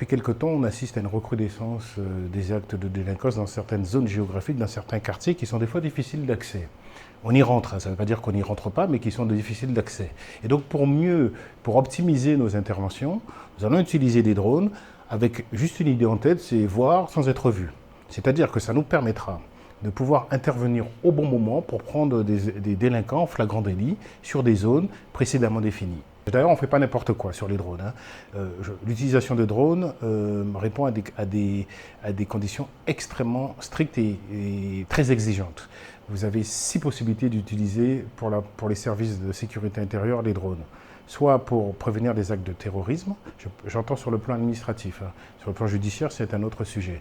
depuis quelque temps, on assiste à une recrudescence des actes de délinquance dans certaines zones géographiques, dans certains quartiers qui sont des fois difficiles d'accès. On y rentre, hein, ça ne veut pas dire qu'on n'y rentre pas, mais qui sont difficiles d'accès. Et donc pour optimiser nos interventions, nous allons utiliser des drones avec juste une idée en tête, c'est voir sans être vu. C'est-à-dire que ça nous permettra de pouvoir intervenir au bon moment pour prendre des délinquants en flagrant délit sur des zones précédemment définies. D'ailleurs, on ne fait pas n'importe quoi sur les drones. L'utilisation de drones répond à des conditions extrêmement strictes et très exigeantes. Vous avez 6 possibilités d'utiliser pour les services de sécurité intérieure les drones. Soit pour prévenir des actes de terrorisme, j'entends sur le plan administratif, hein. Sur le plan judiciaire, c'est un autre sujet.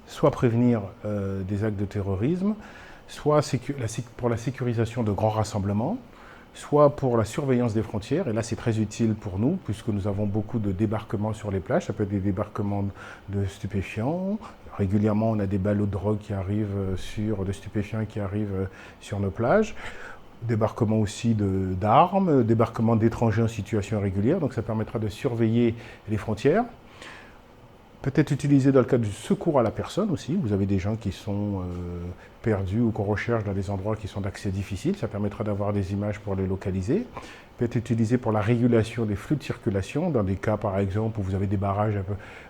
Soit prévenir des actes de terrorisme, soit pour la sécurisation de grands rassemblements, soit pour la surveillance des frontières, et là c'est très utile pour nous, puisque nous avons beaucoup de débarquements sur les plages, ça peut être des débarquements de stupéfiants, régulièrement on a des ballots de drogue qui arrivent de stupéfiants qui arrivent sur nos plages, débarquement aussi d'armes, débarquement d'étrangers en situation irrégulière, donc ça permettra de surveiller les frontières. Peut-être utilisé dans le cadre du secours à la personne aussi. Vous avez des gens qui sont perdus ou qu'on recherche dans des endroits qui sont d'accès difficile. Ça permettra d'avoir des images pour les localiser. Peut-être utilisé pour la régulation des flux de circulation, dans des cas par exemple où vous avez des barrages,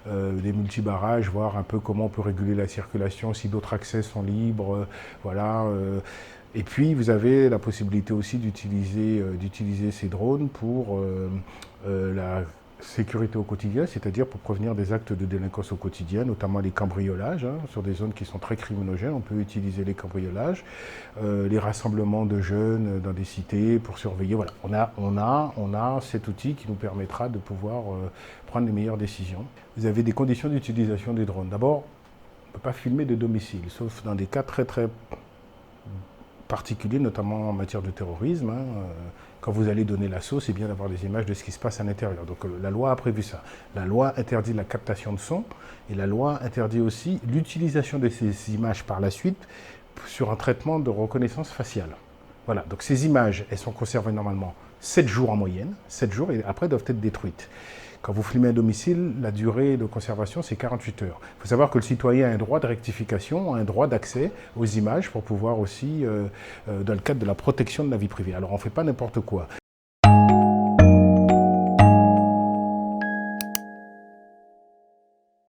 des multi-barrages, voir un peu comment on peut réguler la circulation, si d'autres accès sont libres. Voilà. Et puis vous avez la possibilité aussi d'utiliser ces drones pour la sécurité au quotidien, c'est-à-dire pour prévenir des actes de délinquance au quotidien, notamment les cambriolages, hein, sur des zones qui sont très criminogènes, on peut utiliser les cambriolages, les rassemblements de jeunes dans des cités pour surveiller. Voilà, on a cet outil qui nous permettra de pouvoir prendre les meilleures décisions. Vous avez des conditions d'utilisation des drones. D'abord, on ne peut pas filmer de domicile, sauf dans des cas très très particuliers, notamment en matière de terrorisme. Hein. Quand vous allez donner l'assaut, c'est bien d'avoir des images de ce qui se passe à l'intérieur. Donc la loi a prévu ça. La loi interdit la captation de son et la loi interdit aussi l'utilisation de ces images par la suite sur un traitement de reconnaissance faciale. Voilà, donc ces images, elles sont conservées normalement 7 jours en moyenne, 7 jours, et après doivent être détruites. Quand vous filmez un domicile, la durée de conservation, c'est 48 heures. Il faut savoir que le citoyen a un droit de rectification, un droit d'accès aux images pour pouvoir aussi, dans le cadre de la protection de la vie privée. Alors on ne fait pas n'importe quoi.